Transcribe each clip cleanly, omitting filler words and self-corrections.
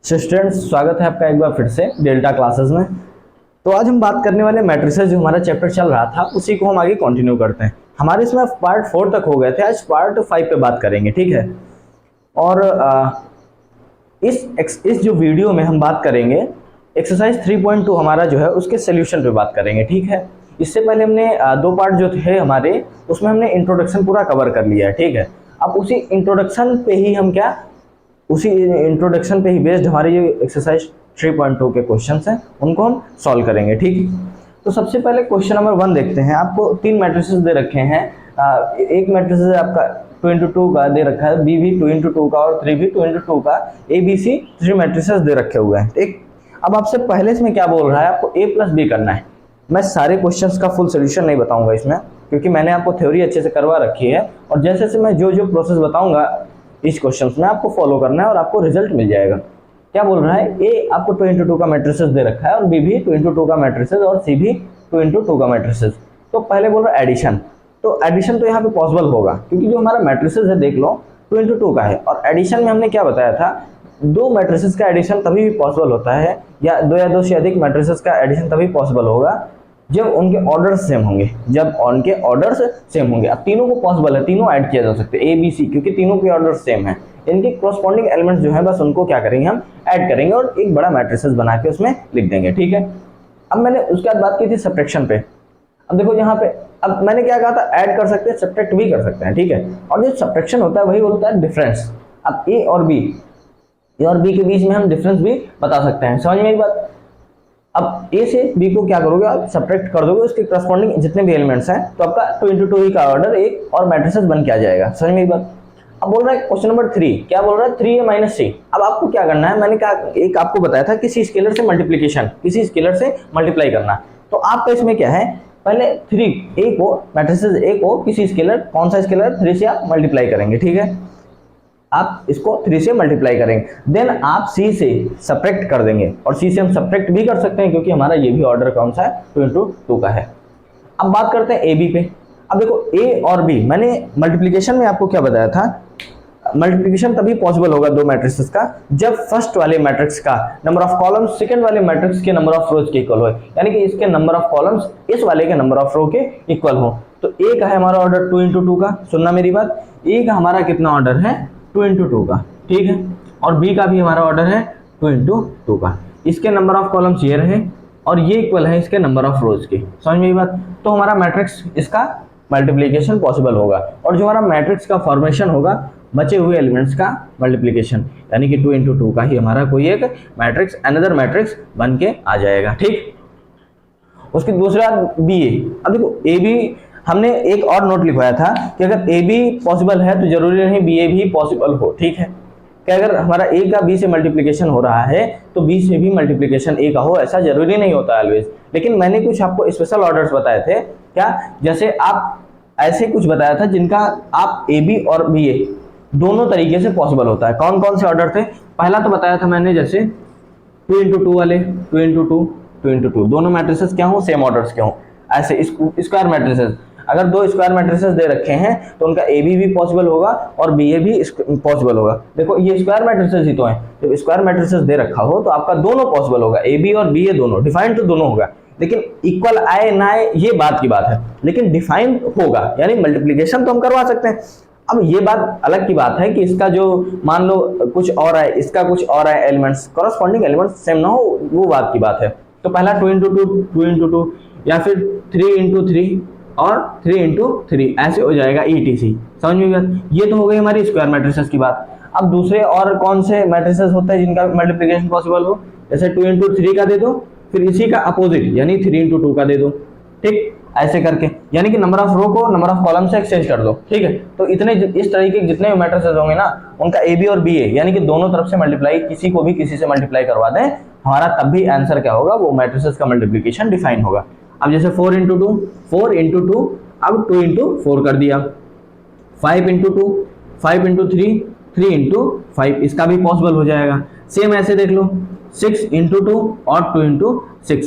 Students, स्वागत है आपका एक बार फिर से डेल्टा क्लासेस में। तो आज हम बात करने वाले मैट्रिसेस, जो हमारा चैप्टर चल रहा था उसी को हम आगे कंटिन्यू करते हैं। हमारे इसमें पार्ट 4 तक हो गए थे, आज पार्ट 5 पे बात करेंगे, ठीक है। और इस जो वीडियो में हम बात करेंगे एक्सरसाइज 3.2 हमारा जो है उसके सोल्यूशन पे बात करेंगे, ठीक है। इससे पहले हमने दो पार्ट जो थे हमारे, उसमें हमने इंट्रोडक्शन पूरा कवर कर लिया है, ठीक है। अब उसी इंट्रोडक्शन पे ही बेस्ड हमारे ये एक्सरसाइज 3.2 के क्वेश्चंस हैं, उनको हम सॉल्व करेंगे, ठीक। तो सबसे पहले क्वेश्चन नंबर 1 देखते हैं। आपको 3 मैट्रिसेस दे रखे हैं। एक मैट्रिसेस आपका 2x2 का दे रखा है, बी भी 2x2 का और 3 भी 2x2 का, ए बी सी 3 मैट्रिसेस दे रखे हुए हैं, ठीक। अब आपसे पहले इसमें क्या बोल रहा है, आपको ए प्लस बी करना है। मैं सारे क्वेश्चंस का फुल सोल्यूशन नहीं बताऊंगा इसमें, क्योंकि मैंने आपको थ्योरी अच्छे से करवा रखी है, और जैसे जैसे मैं जो प्रोसेस बताऊंगा इस क्वेश्चंस में आपको फॉलो करना है और आपको रिजल्ट मिल जाएगा। क्या बोल रहा है, ए आपको 2x2 का मैट्रिसेस दे रखा है और बी भी 2x2 का मैट्रिसेस और सी भी 2x2 का मैट्रिसेस। तो पहले बोल रहा है एडिशन, तो एडिशन तो यहाँ पे पॉसिबल होगा, क्योंकि जो हमारा मैट्रिसेस है देख लो 2x2 का है, और एडिशन में हमने क्या बताया था, दो मैट्रिसेस का एडिशन तभी भी पॉसिबल होता है, या दो से अधिक मैट्रिसेस का एडिशन तभी पॉसिबल होगा जब उनके ऑर्डर्स सेम होंगे, अब तीनों को पॉसिबल है, तीनों ऐड किया जा सकते हैं, ए बी सी, क्योंकि तीनों के ऑर्डर सेम है। इनके कॉरस्पॉन्डिंग एलिमेंट्स जो है बस उनको क्या करेंगे, हम ऐड करेंगे और एक बड़ा मैट्रिसेस बना के उसमें लिख देंगे, ठीक है। अब मैंने उसके बाद बात की थी सब्ट्रैक्शन पे। अब देखो यहाँ पे, अब मैंने क्या कहा था, ऐड कर सकते हैं, सब्ट्रैक्ट भी कर सकते हैं, ठीक है। और जो सब्ट्रैक्शन होता है वही होता है डिफरेंस। अब ए और बी के बीच में हम डिफरेंस भी बता सकते हैं, समझ में एक बात। अब ए से बी को क्या करोगे, आप सब्ट्रैक्ट कर दोगे, उसके करस्पॉन्डिंग जितने भी एलिमेंट्स हैं, तो आपका 2x2 ही का ऑर्डर एक और मैट्रिसेस बन के आ जाएगा, समझ में एक बात। अब बोल रहा है क्वेश्चन नंबर 3, क्या बोल रहा है, 3a माइनस सी। अब आपको क्या करना है, मैंने कहा एक आपको बताया था किसी स्केलर से मल्टीप्लाई करना। तो आपका इसमें क्या है, पहले 3a को, मैट्रिसेस a को किसी स्केलर, कौन सा स्केलर, 3 से आप मल्टीप्लाई करेंगे, ठीक है। आप इसको 3 से मल्टीप्लाई करेंगे, देन आप c से सब्ट्रैक्ट कर देंगे, और c से हम सब्ट्रैक्ट भी कर सकते हैं, क्योंकि हमारा ये भी ऑर्डर कौन सा है, 2x2 का है। अब बात करते हैं ए बी पे। अब देखो a और b, मैंने मल्टीप्लिकेशन में आपको क्या बताया था, मल्टीप्लिकेशन तभी पॉसिबल होगा दो मैट्रिसेस का जब फर्स्ट वाले मैट्रिक्स का नंबर ऑफ कॉलम्स सेकंड वाले मैट्रिक्स के नंबर ऑफ रोज के इक्वल हो, यानी कि इसके नंबर ऑफ कॉलम्स इस वाले के नंबर ऑफ रो के इक्वल हो। तो a का है हमारा ऑर्डर 2x2 का, सुनना मेरी बात, a का हमारा कितना ऑर्डर है, 2x2 का, ठीक है। और b का भी हमारा ऑर्डर है 2x2 का। इसके नंबर ऑफ कॉलम्स ये रहे और ये इक्वल है इसके नंबर ऑफ रोज के, समझ में ये बात। तो हमारा मैट्रिक्स इसका मल्टीप्लिकेशन पॉसिबल होगा, और जो हमारा मैट्रिक्स का फॉर्मेशन होगा बचे हुए एलिमेंट्स का मल्टीप्लिकेशन, यानी कि 2x2 का ही हमारा कोई एक मैट्रिक्स, अनदर मैट्रिक्स बन के आ जाएगा, ठीक। उसके दूसरा बी ए। अब देखो ए बी, हमने एक और नोट लिखवाया था कि अगर ए बी पॉसिबल है तो जरूरी नहीं बी ए भी पॉसिबल हो, ठीक है। कि अगर हमारा ए का बी से मल्टीप्लिकेशन हो रहा है तो बी से भी मल्टीप्लिकेशन ए का हो, ऐसा जरूरी नहीं होता ऑलवेज। लेकिन मैंने कुछ आपको स्पेशल ऑर्डर्स बताए थे, क्या, जैसे आप ऐसे कुछ बताया था जिनका आप ए बी और बी ए दोनों तरीके से पॉसिबल होता है। कौन कौन से ऑर्डर थे, पहला तो बताया था मैंने, जैसे 2x2 वाले, 2x2 दोनों मैट्रिसेस क्या हो, सेम ऑर्डर्स के हो। ऐसे स्क्वायर मैट्रिसेस, अगर दो स्क्वायर मैट्रिसेस दे रखे हैं तो उनका ए बी भी पॉसिबल होगा और बी ए भी पॉसिबल होगा। देखो ये स्क्वायर मैट्रिसेस ही तो हैं, जब स्क्वायर मैट्रिसेस दे रखा हो तो आपका दोनों पॉसिबल होगा, ए बी और बी ए दोनों, डिफाइंड तो दोनों होगा, लेकिन इक्वल आए ना आए ये बात की बात है, लेकिन डिफाइन होगा, यानी मल्टीप्लिकेशन तो हम करवा सकते हैं। अब ये बात अलग की बात है कि इसका जो मान लो कुछ और है, इसका कुछ और है, एलिमेंट्स कॉरस्पॉन्डिंग एलिमेंट्स सेम ना हो, वो बात की बात है। तो पहला 2x2 या फिर 3x3 और 3x3 ऐसे हो जाएगा ETC, समझ में बात। ये तो हो गई हमारी स्क्वायर मैट्रिसेस की बात। अब दूसरे और कौन से मैट्रिसेस होते हैं जिनका मल्टीप्लिकेशन पॉसिबल हो, जैसे 2x3 का दे दो, फिर इसी का अपोजिट यानी 3x2 का दे दो, ठीक, ऐसे करके, यानी कि नंबर ऑफ रो को नंबर ऑफ कॉलम से एक्सचेंज कर दो, ठीक है। तो इतने इस तरीके के जितने भी मैट्रिसेस होंगे ना, उनका ए बी और बी ए यानी कि दोनों तरफ से मल्टीप्लाई, किसी को भी किसी से मल्टीप्लाई करवा दें, हमारा तब भी आंसर क्या होगा, वो मैट्रिसेस का मल्टीप्लिकेशन डिफाइन होगा। अब जैसे 4x2 अब 2x4 कर दिया, 5x2 5x3 3x5, इसका भी पॉसिबल हो जाएगा। सेम ऐसे देख लो 6x2 और 2x6,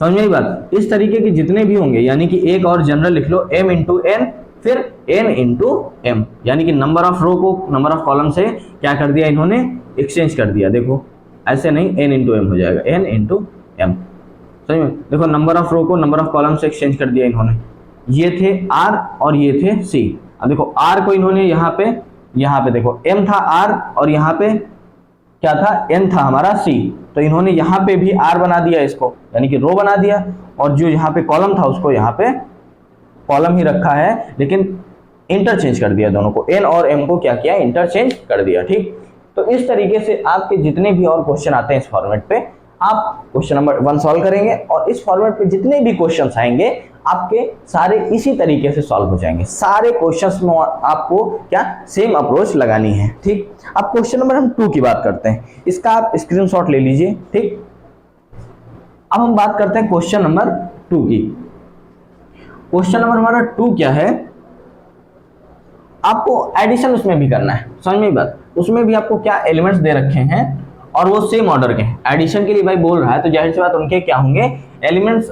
समझ में आई बात। इस तरीके के जितने भी होंगे, यानी कि एक और जनरल लिख लो m इंटू n, फिर n इंटू m, यानी कि नंबर ऑफ रो को नंबर ऑफ कॉलम से क्या कर दिया इन्होंने, एक्सचेंज कर दिया। देखो ऐसे नहीं, n इंटू एम हो जाएगा, n इंटू एम। सही में देखो, नंबर ऑफ रो को नंबर ऑफ कॉलम से एक्सचेंज कर दिया इन्होंने। ये थे r और ये थे c। अब देखो r को इन्होंने यहाँ पे देखो m था r और यहाँ पे क्या था, n था हमारा c, तो इन्होंने यहाँ पे भी r बना दिया इसको, यानी कि रो बना दिया, और जो यहाँ पे कॉलम था उसको यहाँ पे कॉलम ही रखा है, लेकिन इंटरचेंज कर दिया दोनों को, n और m को क्या किया, इंटरचेंज कर दिया। ठीक, तो इस तरीके से आपके जितने भी और क्वेश्चन आते हैं इस फॉर्मेट पे, आप क्वेश्चन नंबर 1 सॉल्व करेंगे, और इस फॉर्मेट पे जितने भी क्वेश्चंस आएंगे आपके सारे इसी तरीके से सॉल्व हो जाएंगे। सारे क्वेश्चंस में आपको क्या सेम अप्रोच लगानी है। ठीक, अब क्वेश्चन नंबर हम 2 की बात करते हैं, इसका आप स्क्रीनशॉट ले लीजिए। ठीक, अब हम बात करते हैं क्वेश्चन नंबर 2 की। क्वेश्चन नंबर हमारा 2 क्या है, आपको एडिशन उसमें भी करना है, समझ में बात, उसमें भी आपको क्या एलिमेंट्स दे रखे हैं और वो सेम ऑर्डर के हैं। एडिशन के लिए भाई बोल रहा है तो जाहिर सी बात उनके क्या होंगे एलिमेंट्स,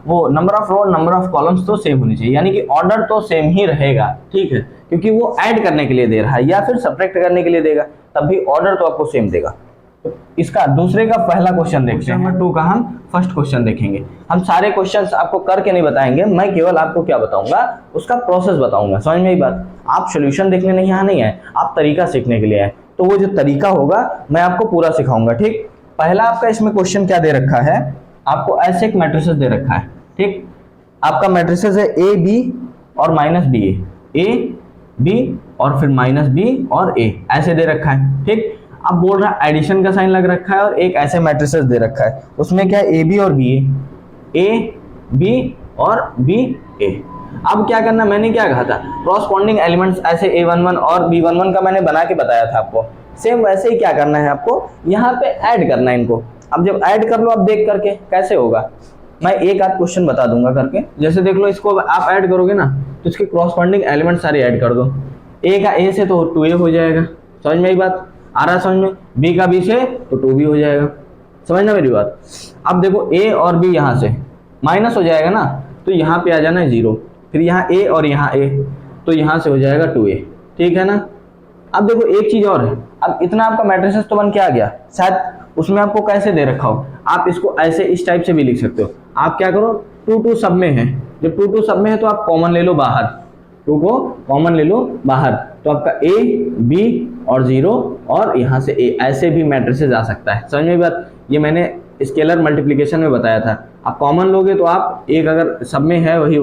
वो number of row number of columns तो सेम होनी चाहिए, यानी कि ऑर्डर तो सेम ही रहेगा। ठीक है, क्योंकि वो ऐड करने के लिए दे रहा है या फिर सब्ट्रैक्ट करने के लिए देगा, तब भी ऑर्डर तो आपको सेम देगा। तो इसका दूसरे का पहला क्वेश्चन देखते हैं। नंबर 2 का हम फर्स्ट क्वेश्चन देखेंगे। हम सारे क्वेश्चंस आपको करके नहीं बताएंगे, मैं केवल आपको क्या बताऊंगा, उसका प्रोसेस बताऊंगा। समझ में ही बात, आप सॉल्यूशन देखने नहीं यहाँ नहीं है, आप तरीका सीखने के लिए आए, तो वो जो तरीका होगा मैं आपको पूरा सिखाऊंगा। ठीक, पहला आपका इसमें क्वेश्चन क्या दे रखा है, आपको ऐसे एक मैट्रिसेस दे रखा है। ठीक, आपका मैट्रिसेस है ए बी और माइनस बी, ए बी और फिर माइनस बी और ए, ऐसे दे रखा है। ठीक, अब बोल रहा है एडिशन का साइन लग रखा है और एक ऐसे मैट्रिसेस दे रखा है, उसमें क्या है ए बी और बी, ए बी और बी ए। अब क्या करना, मैंने क्या कहा था, कॉरस्पॉन्डिंग एलिमेंट्स ऐसे a11 और b11 का मैंने बना के बताया था आपको, सेम वैसे ही क्या करना है आपको यहाँ पे ऐड करना है इनको। अब जब ऐड कर लो, आप देख करके कैसे होगा, मैं एक आध क्वेश्चन बता दूंगा करके। जैसे देख लो, इसको आप ऐड करोगे ना तो इसके कॉरस्पॉन्डिंग एलिमेंट सारे ऐड कर दो। ए का ए से तो 2a हो जाएगा, समझ में ही बात आ रहा है समझ में, बी का बी से तो 2b हो जाएगा, समझना मेरी बात। अब देखो ए और बी यहाँ से माइनस हो जाएगा ना, तो यहाँ पे आ जाना है 0, फिर यहाँ ए और यहाँ ए, तो यहाँ से हो जाएगा 2a। ठीक है ना। अब देखो एक चीज और है, अब इतना आपका मैट्रिसेस तो बन के आ गया, शायद उसमें आपको कैसे दे रखा हो, आप इसको ऐसे इस टाइप से भी लिख सकते हो। आप क्या करो, 2 सब में है, जब 2 सब में है तो आप कॉमन ले लो बाहर, 2 को कॉमन ले लो बाहर, तो आपका a b और 0 और यहाँ से a, ऐसे भी मैट्रिसेस आ सकता है। समझ में बात, ये मैंने स्केलर मल्टीप्लिकेशन में बताया था। आप कॉमन लोगे तो आप एक अगर सब में है वही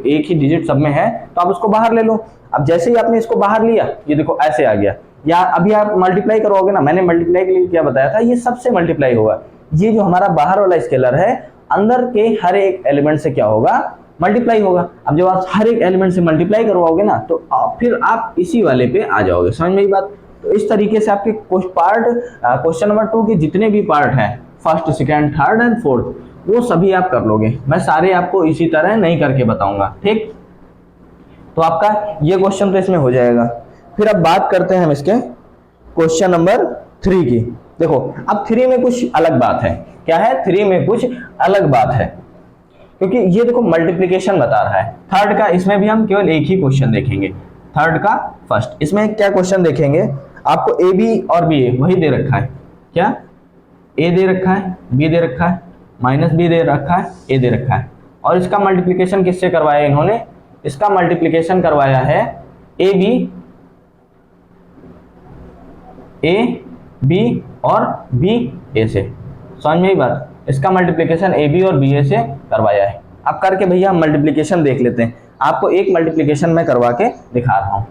एक ही डिजिट सब में है तो आप उसको बाहर ले लो। अब जैसे ही आपने इसको बाहर लिया, ये देखो ऐसे आ गया, या अभी आप मल्टीप्लाई करोगे ना, मैंने मल्टीप्लाई के लिए क्या बताया था, ये सबसे मल्टीप्लाई होगा। ये जो हमारा बाहर वाला स्केलर है, अंदर के हर एक एलिमेंट से क्या होगा, मल्टीप्लाई होगा। अब जब आप हर एक एलिमेंट से मल्टीप्लाई करवाओगे ना, तो फिर आप इसी वाले पे आ जाओगे। समझ में ये बात। तो इस तरीके से आपके कुछ पार्ट, क्वेश्चन नंबर 2 के जितने भी पार्ट हैं, first second third and fourth, वो सभी आप कर लोगे। मैं सारे आपको इसी तरह नहीं करके बताऊंगा। ठीक, तो आपका ये क्वेश्चन तो इसमें हो जाएगा। फिर अब बात करते हैं हम इसके क्वेश्चन नंबर 3 की। देखो अब 3 में कुछ अलग बात है। क्या है, 3 में कुछ अलग बात है, क्योंकि ये देखो मल्टीप्लिकेशन बता रहा है। थर्ड का इसमें भी हम केवल एक ही क्वेश्चन देखेंगे, थर्ड का फर्स्ट। इसमें क्या क्वेश्चन देखेंगे, आपको ए बी और बी ए वही दे रखा है। क्या, ए दे रखा है, बी दे रखा है, माइनस बी दे रखा है, ए दे रखा है, और इसका मल्टीप्लिकेशन किससे करवाया इन्होंने, इसका मल्टीप्लिकेशन करवाया है ए बी और बी ए से। समझ में ही बात, इसका मल्टीप्लिकेशन ए बी और बी ए से करवाया है। अब करके भैया हम मल्टीप्लिकेशन देख लेते हैं। आपको एक मल्टीप्लिकेशन मैं करवा के दिखा रहा हूँ।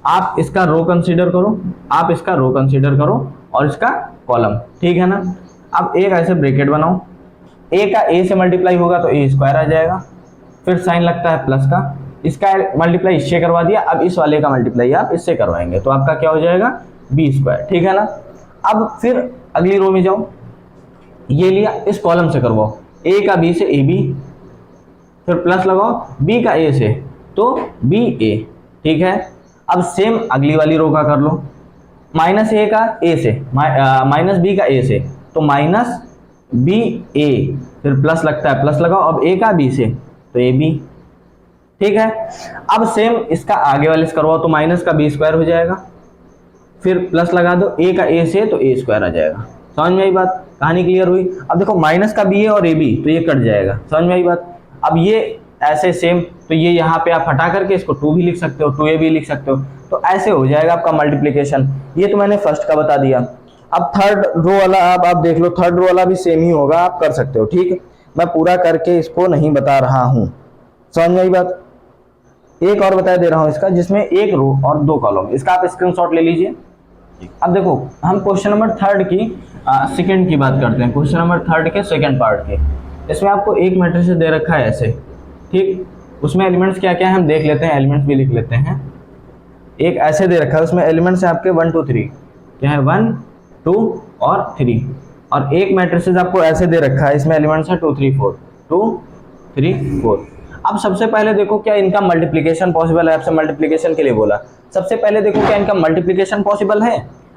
आप इसका रो कंसीडर करो, आप इसका रो कंसीडर करो और इसका कॉलम, ठीक है ना। अब एक ऐसे ब्रैकेट बनाओ, ए का ए से मल्टीप्लाई होगा तो ए स्क्वायर आ जाएगा, फिर साइन लगता है प्लस का, इसका मल्टीप्लाई इससे करवा दिया, अब इस वाले का मल्टीप्लाई आप इससे करवाएंगे तो आपका क्या हो जाएगा, बी स्क्वायर। ठीक है ना। अब फिर अगली रो में जाओ, ये लिया, इस कॉलम से करवाओ, ए का बी से ए बी, फिर प्लस लगाओ बी का ए से तो बी ए। ठीक है। अब सेम अगली वाली रो का कर लो, माइनस ए का ए से, माइनस बी का ए से तो माइनस बी ए, फिर प्लस लगता है प्लस लगाओ, अब ए का बी से तो ए बी। ठीक है। अब सेम इसका आगे वाले से करवाओ तो माइनस का बी स्क्वायर हो जाएगा, फिर प्लस लगा दो ए का ए से तो ए स्क्वायर आ जाएगा। समझ में आई बात, कहानी क्लियर हुई। अब देखो माइनस का बी है और ए बी, तो ये कट जाएगा, समझ में आई बात। अब ये ऐसे सेम, तो ये यहाँ पे आप हटा करके इसको 2 भी लिख सकते हो, 2a भी लिख सकते हो, तो ऐसे हो जाएगा आपका मल्टीप्लीकेशन। ये तो मैंने फर्स्ट का बता दिया। अब थर्ड रो वाला आप देख लो, थर्ड रो वाला भी सेम ही होगा, आप कर सकते हो, ठीक है। मैं पूरा करके इसको नहीं बता रहा हूँ, समझ में आई बात। एक और बता दे रहा हूँ इसका, जिसमें एक रो और 2 कॉलम, इसका आप स्क्रीनशॉट ले लीजिए। अब देखो हम क्वेश्चन नंबर थर्ड की सेकंड की बात करते हैं, क्वेश्चन नंबर थर्ड के सेकंड पार्ट के। इसमें आपको एक मैट्रिक्स दे रखा है ऐसे, ठीक, उसमें एलिमेंट्स क्या क्या है हम देख लेते हैं, एलिमेंट्स भी लिख लेते हैं। एक ऐसे दे रखा है, उसमें एलिमेंट्स है आपके 1 2 3, क्या है 1 2 और 3, और एक मैट्रिक्स आपको ऐसे दे रखा है, इसमें एलिमेंट्स है 2 3 4, 2 3 4। अब सबसे पहले देखो क्या इनका मल्टीप्लिकेशन पॉसिबल है, आपसे मल्टीप्लिकेशन के लिए बोला। सबसे पहले देखो क्या इनका मल्टीप्लिकेशन पॉसिबल है।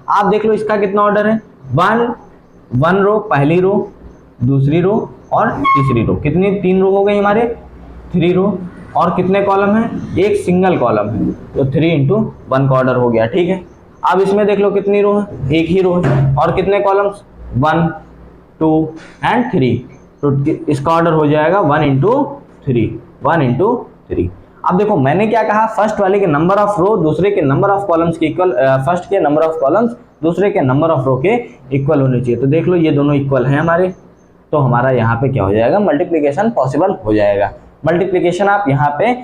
आप देख लो इसका कितना ऑर्डर है, 1 रो, पहली रो, दूसरी रो और तीसरी रो, कितनी 3 रो हो गई हमारे, 3 रो, और कितने कॉलम है, एक सिंगल कॉलम है, तो 3 इंटू 1 का ऑर्डर हो गया, ठीक है। अब इसमें देख लो कितनी रो है, एक ही रो है, और कितने कॉलम्स 1 2 एंड 3, तो इसका ऑर्डर हो जाएगा 1 इंटू 3, 1 इंटू 3। अब देखो मैंने क्या कहा, फर्स्ट वाले के नंबर ऑफ रो दूसरे के नंबर ऑफ कॉलम्स के इक्वल, फर्स्ट के नंबर ऑफ कॉलम्स दूसरे के नंबर ऑफ रो के इक्वल होने चाहिए। तो देख लो ये दोनों इक्वल हैं हमारे, तो हमारा यहाँ पे क्या हो जाएगा, मल्टीप्लिकेशन पॉसिबल हो जाएगा। मल्टीप्लिकेशन आप यहाँ पे,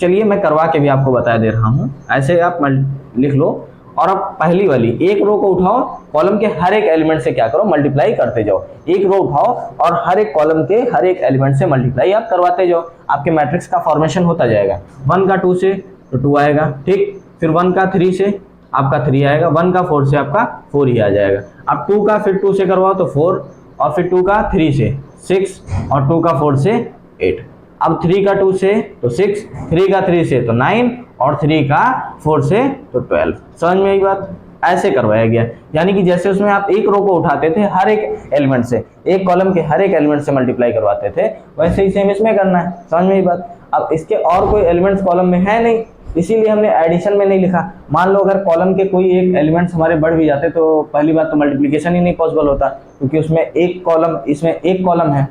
चलिए मैं करवा के भी आपको बता दे रहा हूँ, ऐसे आप लिख लो, और अब पहली वाली एक रो को उठाओ, कॉलम के हर एक एलिमेंट से क्या करो, मल्टीप्लाई करते जाओ। एक रो उठाओ और हर एक कॉलम के हर एक एलिमेंट से मल्टीप्लाई आप करवाते जाओ, आपके मैट्रिक्स का फॉर्मेशन होता जाएगा। 1 का 2 से तो 2 आएगा, ठीक, फिर 1 का 3 से आपका 3 आएगा, 1 का 4 से आपका 4 ही आ जाएगा। अब 2 का फिर 2 से करवाओ तो 4, और फिर 2 का 3 से 6, और 2 का 4 से 8। अब 3 का 2 से तो 6, 3 का 3 से तो 9, और 3 का 4 से तो 12। समझ में आई बात, ऐसे करवाया गया। यानी कि जैसे उसमें आप एक रो को उठाते थे, हर एक एलिमेंट से, एक कॉलम के हर एक एलिमेंट से मल्टीप्लाई करवाते थे, वैसे ही सेम इसमें करना है। समझ में आई बात। अब इसके और कोई एलिमेंट्स कॉलम में है नहीं, इसीलिए हमने एडिशन में नहीं लिखा। मान लो अगर कॉलम के कोई एक एलिमेंट्स हमारे बढ़ भी जाते तो पहली बात तो मल्टीप्लिकेशन ही नहीं पॉसिबल होता, क्योंकि उसमें एक कॉलम, इसमें एक कॉलम है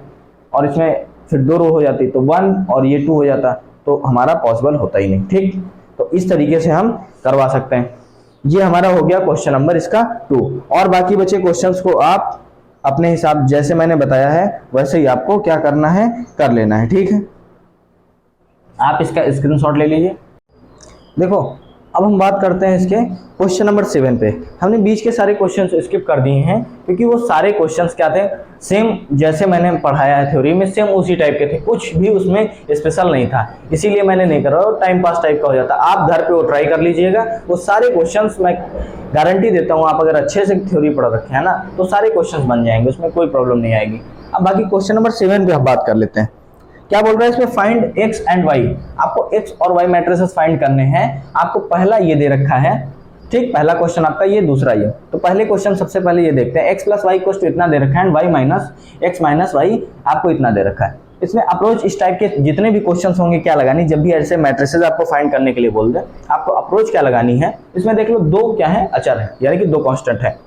और इसमें फिर 2 रो हो जाती, तो 1 और ये 2 हो जाता, तो हमारा पॉसिबल होता ही नहीं, ठीक। तो इस तरीके से हम करवा सकते हैं। ये हमारा हो गया क्वेश्चन नंबर इसका 2, और बाकी बचे क्वेश्चंस को आप अपने हिसाब जैसे मैंने बताया है वैसे ही आपको क्या करना है, कर लेना है, ठीक है। आप इसका स्क्रीनशॉट ले लीजिए। देखो अब हम बात करते हैं इसके क्वेश्चन नंबर 7 पे। हमने बीच के सारे क्वेश्चंस स्किप कर दिए हैं, क्योंकि वो सारे क्वेश्चंस क्या थे, सेम जैसे मैंने पढ़ाया है थ्योरी में, सेम उसी टाइप के थे, कुछ भी उसमें स्पेशल नहीं था, इसीलिए मैंने नहीं करा, टाइम पास टाइप का हो जाता। आप घर पे वो ट्राई कर लीजिएगा, वो सारे क्वेश्चंस मैं गारंटी देता हूँ, आप अगर अच्छे से थ्योरी पढ़ रखे हैं ना तो सारे क्वेश्चन बन जाएंगे, उसमें कोई प्रॉब्लम नहीं आएगी। अब बाकी क्वेश्चन नंबर 7 पे हम बात कर लेते हैं। क्या बोल रहा है इसमें, फाइंड x एंड y। आपको x और y मैट्रिसेस फाइंड करने हैं। आपको पहला ये दे रखा है, ठीक, पहला क्वेश्चन आपका ये, दूसरा ये। तो पहले क्वेश्चन सबसे पहले ये देखते हैं, x plus Y equals to इतना दे रखा है, y minus x minus Y आपको इतना दे रखा है। इसमें अप्रोच इस टाइप के जितने भी क्वेश्चंस होंगे क्या लगानी, जब भी ऐसे मैट्रिसेस आपको फाइंड करने के लिए बोल दे, आपको अप्रोच क्या लगानी है। इसमें देख लो 2 क्या है, अचर है, यानी कि 2 कांस्टेंट है।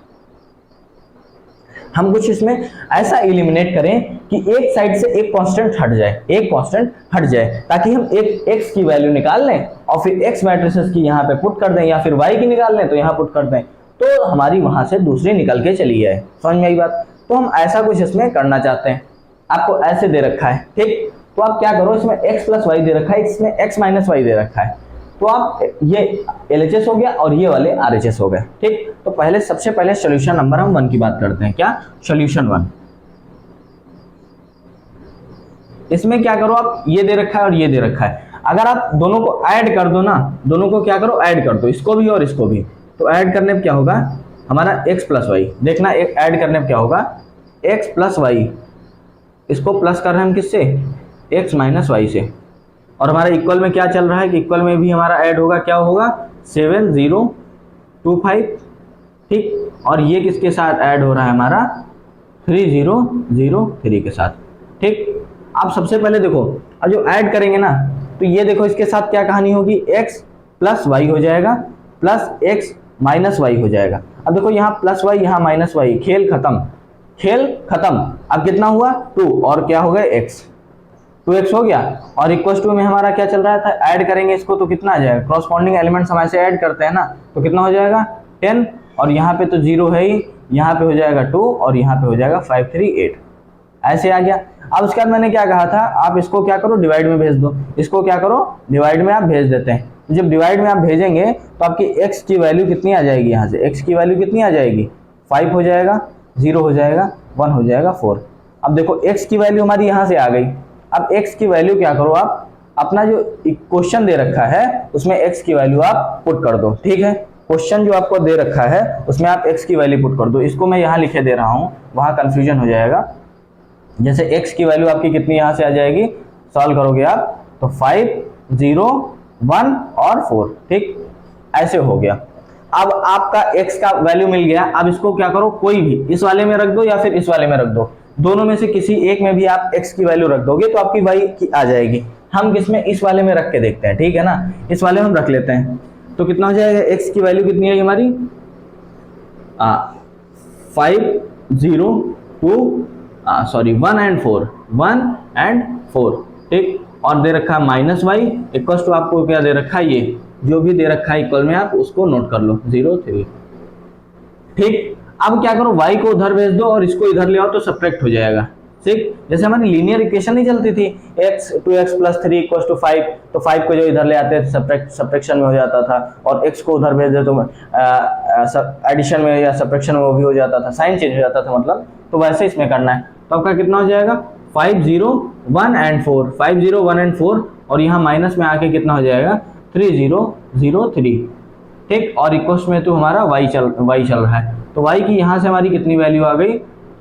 हम कुछ इसमें ऐसा एलिमिनेट करें कि एक साइड से एक कांस्टेंट हट जाए, एक कांस्टेंट हट जाए, ताकि हम एक x की वैल्यू निकाल लें और फिर x मैट्रिसेस की यहाँ पे पुट कर दें, या फिर y की निकाल लें तो यहाँ पुट कर दें, तो हमारी वहां से दूसरी निकल के चली जाए। समझ में आई बात। तो हम ऐसा कुछ इसमें करना चाहते हैं, आपको ऐसे दे रखा है, ठीक। तो आप क्या करो, इसमें x प्लस वाई दे रखा है, इसमें x माइनस वाई दे रखा है, तो आप ये LHS हो गया और ये वाले RHS हो गए, ठीक। तो पहले सबसे पहले सॉल्यूशन नंबर हम 1 की बात करते हैं। क्या, सॉल्यूशन 1। इसमें क्या करो, आप ये दे रखा है और ये दे रखा है, अगर आप दोनों को ऐड कर दो ना, दोनों को क्या करो, ऐड कर दो, इसको भी और इसको भी। तो ऐड करने पे क्या होगा हमारा x प्लस वाई, देखना एक ऐड करने पे क्या होगा, x प्लस वाई, इसको प्लस कर रहे हैं हम किससे, x माइनस वाई से, और हमारा इक्वल में क्या चल रहा है कि इक्वल में भी हमारा ऐड होगा, क्या होगा 7025, ठीक। और ये किसके साथ ऐड हो रहा है हमारा 3003 के साथ, ठीक। आप सबसे पहले देखो, अब जो ऐड करेंगे ना तो ये देखो इसके साथ क्या कहानी होगी, x प्लस वाई हो जाएगा, प्लस x माइनस वाई हो जाएगा। अब देखो यहाँ प्लस वाई, यहाँ माइनस वाई, खेल खत्म। खेल खत्म। अब कितना हुआ 2 और क्या हो गया x, 2x हो गया और इक्वल टू में हमारा क्या चल रहा था, ऐड करेंगे इसको तो कितना आ जाएगा, करस्पॉन्डिंग एलिमेंट्स हम ऐसे ऐड करते हैं ना, तो कितना हो जाएगा 10 और यहाँ पे तो 0 है ही, यहाँ पे हो जाएगा 2 और यहाँ पे हो जाएगा 5 3 8, ऐसे आ गया। अब उसके बाद मैंने क्या कहा था, आप इसको क्या करो डिवाइड में भेज दो, इसको क्या करो डिवाइड में आप भेज देते हैं। जब डिवाइड में आप भेजेंगे तो आपकी x की वैल्यू कितनी आ जाएगी, यहाँ से x की वैल्यू कितनी आ जाएगी 5 हो जाएगा, 0 हो जाएगा, 1 हो जाएगा 4। अब देखो x की वैल्यू हमारी यहाँ से आ गई। अब x की वैल्यू क्या करो, आप अपना जो क्वेश्चन दे रखा है उसमें x की वैल्यू आप पुट कर दो, ठीक है। क्वेश्चन जो आपको दे रखा है उसमें आप x की वैल्यू पुट कर दो। इसको मैं यहाँ लिखे दे रहा हूँ, वहाँ कंफ्यूजन हो जाएगा। जैसे x की वैल्यू आपकी कितनी यहाँ से आ जाएगी, सॉल्व करोगे आप तो 5 0 1 और 4, ठीक, ऐसे हो गया। अब आपका x का वैल्यू मिल गया। अब इसको क्या करो, कोई भी इस वाले में रख दो या फिर इस वाले में रख दो, दोनों में से किसी एक में भी आप x की वैल्यू रख दोगे तो आपकी y की आ जाएगी। हम किसमें, इस वाले में रख के देखते हैं, ठीक है ना, इस वाले में हम रख लेते हैं तो कितना हो जाएगा, x की वैल्यू कितनी है हमारी 5 0 2 1 एंड 4, 1 एंड 4, ठीक। और दे रखा है माइनस वाई इक्वल टू, आपको क्या दे रखा है, ये जो भी दे रखा है इक्वल में आप उसको नोट कर लो 0 3, ठीक। अब क्या करो, y को उधर भेज दो और इसको इधर ले आओ तो सब्ट्रैक्ट हो जाएगा, ठीक। जैसे हमारी लीनियर इक्वेशन नहीं चलती थी x 2x + 3 = 5, तो 5 को जो इधर ले आते थे सब्ट्रैक्शन में हो जाता था और x को उधर भेज दे तो एडिशन में या सब्ट्रैक्शन में वो भी हो जाता था, साइन चेंज हो जाता था मतलब। तो वैसे इसमें करना है तो आपका कितना हो जाएगा 5 0 1 एंड 4, 5 0 1 एंड 4 और यहाँ माइनस में आके कितना हो जाएगा 3 0 0 3, ठीक। और इक्वल्स में तो हमारा y चल रहा है तो y की यहाँ से हमारी कितनी वैल्यू आ गई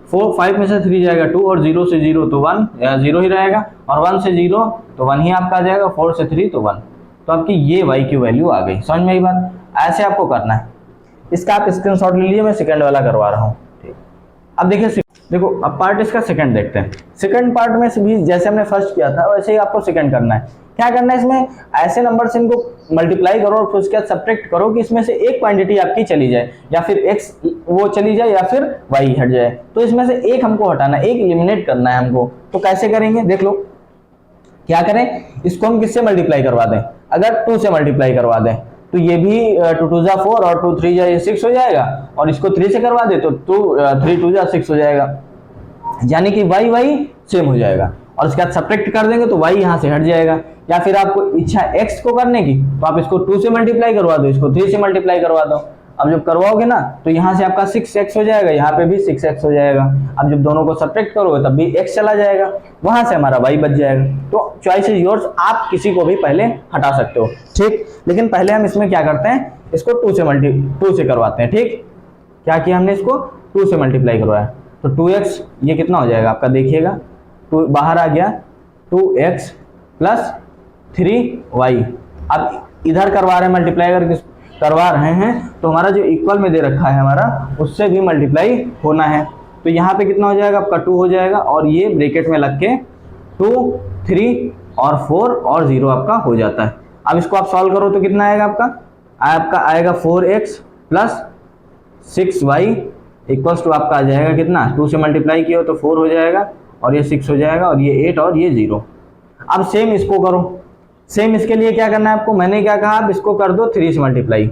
4, 5 में से 3 जाएगा 2 और 0 से 0 तो 1, 0 ही रहेगा और 1 से 0 तो 1 ही आपका आ जाएगा, 4 से 3 तो 1, तो आपकी ये y की वैल्यू आ गई। समझ में आई बात, ऐसे आपको करना है। इसका आप स्क्रीनशॉट ले लीजिए, मैं सेकंड वाला करवा रहा हूँ, ठीक। अब देखिए, देखो अब पार्ट इसका सेकंड देखते हैं। सेकंड पार्ट में से भी जैसे हमने फर्स्ट किया था वैसे ही आपको सेकंड करना है। क्या करना है, इसमें ऐसे नंबर से इनको मल्टीप्लाई करो और फिर उसके बाद सब्ट्रैक्ट करो कि इसमें से एक क्वांटिटी आपकी चली जाए या फिर x वो चली जाए या फिर y हट जाए, तो इसमें से एक हमको हटाना, एक एलिमिनेट करना है हमको। तो कैसे करेंगे देख लो, क्या करें, इसको हम किससे मल्टीप्लाई करवा दें, अगर 2 से मल्टीप्लाई करवा दें तो ये भी 2 2 4 और 2 3 ये 6 हो जाएगा और इसको 3 से करवा दे तो 3 2 6 हो जाएगा, यानी कि y सेम हो जाएगा। और उसके बाद सब्ट्रैक्ट कर देंगे तो y यहाँ से हट जाएगा। या फिर आपको इच्छा x को करने की तो आप इसको 2 से मल्टीप्लाई करवा दो, इसको 3 से मल्टीप्लाई करवा दो। अब जब करवाओगे ना तो यहाँ से आपका 6x हो जाएगा, यहाँ पे भी 6x हो जाएगा। अब जब दोनों को सब्ट्रैक्ट करोगे तब भी x चला जाएगा, वहां से हमारा y बच जाएगा। तो चॉइस इज योर्स, आप किसी को भी पहले हटा सकते हो, ठीक। लेकिन पहले हम इसमें क्या करते हैं, इसको 2 से करवाते हैं, ठीक। क्या किया हमने, इसको 2 से मल्टीप्लाई करवाया तो 2x ये कितना हो जाएगा आपका, देखिएगा 2 बाहर आ गया, 2x + 3y। अब इधर करवा रहे हैं मल्टीप्लाई करवा रहे हैं तो हमारा जो इक्वल में दे रखा है हमारा उससे भी मल्टीप्लाई होना है। तो यहाँ पे कितना हो जाएगा आपका 2 हो जाएगा और ये ब्रैकेट में लग के 2 3 और 4 और 0 आपका हो जाता है। अब इसको आप सॉल्व करो तो कितना आएगा आपका आएगा 4x + 6y इक्वल्स टू आपका आ जाएगा कितना, 2 से मल्टीप्लाई किया हो तो 4 हो जाएगा और ये 6 हो जाएगा और ये 8 और ये 0। अब सेम इसको करो, सेम इसके लिए क्या करना है आपको, मैंने क्या कहा, आप इसको कर दो 3 से मल्टीप्लाई,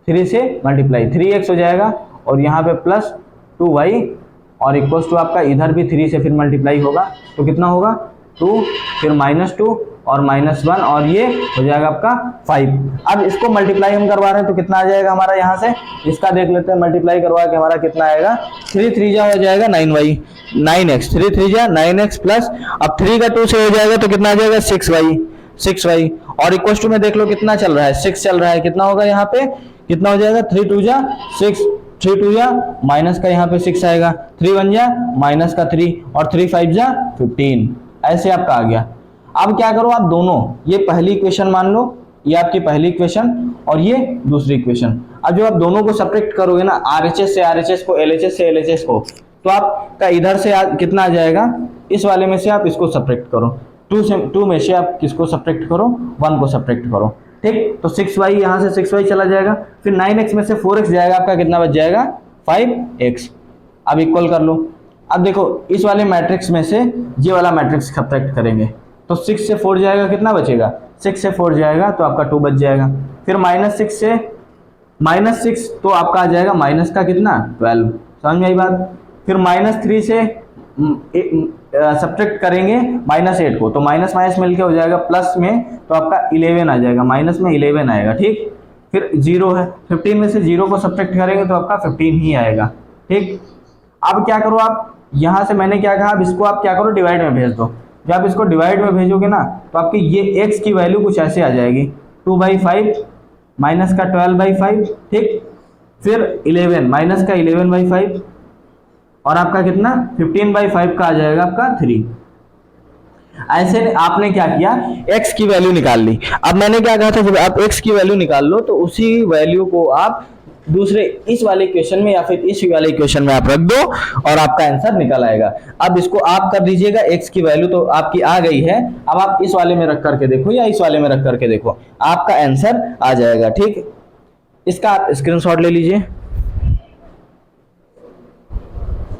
3x हो जाएगा और यहाँ पे +2y और इक्वल्स टू आपका इधर भी 3 से फिर मल्टीप्लाई होगा तो कितना होगा 2 फिर -2 और -1 और ये हो जाएगा आपका 5। अब इसको मल्टीप्लाई हम करवा रहे हैं तो कितना आ जाएगा हमारा, यहाँ से इसका देख लेते हैं, मल्टीप्लाई करवा के हमारा कितना आएगा, 3 3 जा हो जाएगा 9y 9x, 3 3 जा 9x प्लस अब 3 का 2 से हो जाएगा तो कितना आ जाएगा 6y और इक्वल्स टू में देख लो कितना चल रहा है, 6 चल रहा है, कितना होगा यहाँ पे कितना हो जाएगा 3 2 जा 6, 3 2 जा माइनस का यहाँ पे 6 आएगा, 3 1 जा माइनस का 3 और 3 5 जा 15, ऐसे आपका आ गया। अब क्या करो, आप दोनों, ये पहली इक्वेशन मान लो, ये आपकी पहली इक्वेशन और ये दूसरी इक्वेशन। अब जब आप दोनों को सब्ट्रैक्ट करोगे ना, RHS से RHS को, LHS से LHS को, तो आपका इधर से कितना आ जाएगा, इस वाले में से आप इसको सब्ट्रैक्ट करो, 2 में से आप किसको सब्ट्रैक्ट करो, 1 को सब्ट्रैक्ट करो, ठीक। तो 6y यहाँ से 6y चला जाएगा, फिर 9x में से 4x जाएगा, आपका कितना बच जाएगा 5x, अब इक्वल कर लो। अब देखो इस वाले मैट्रिक्स में से ये वाला मैट्रिक्स सब्ट्रैक्ट करेंगे तो 6 से 4 जाएगा, कितना बचेगा, 6 से 4 जाएगा तो आपका 2 बच जाएगा। फिर -6 तो आपका आ जाएगा माइनस का कितना 12, समझ में आई बात। फिर -3 से सब्ट्रैक्ट करेंगे -8 को, तो माइनस माइनस मिलके हो जाएगा प्लस में, तो आपका 11 आ जाएगा, माइनस में 11 आएगा, ठीक। फिर 0 है, 15 में से 0 को सब्ट्रैक्ट करेंगे तो आपका 15 ही आएगा, ठीक। अब क्या करो आप, यहाँ से मैंने क्या कहा, अब इसको आप क्या करो डिवाइड में भेज दो। जब आप इसको डिवाइड में भेजोगे ना तो आपकी ये x की वैल्यू कुछ ऐसे आ जाएगी 2/5 माइनस का 12/5, ठीक। फिर 11 माइनस का 11/5 और आपका कितना 15/5 का आ जाएगा आपका 3। ऐसे आपने क्या किया, x की वैल्यू निकाल ली। अब मैंने क्या कहा था, जब आप x की वैल्यू निकाल लो तो उसी वैल्यू को आप दूसरे इस वाले इक्वेशन में या फिर इस वाले इक्वेशन में आप रख दो और आपका आंसर निकल आएगा। अब इसको आप कर दीजिएगा, x की वैल्यू तो आपकी आ गई है, अब आप इस वाले में रख करके देखो या इस वाले में रख करके देखो, आपका आंसर आ जाएगा, ठीक। इसका आप स्क्रीनशॉट ले लीजिए।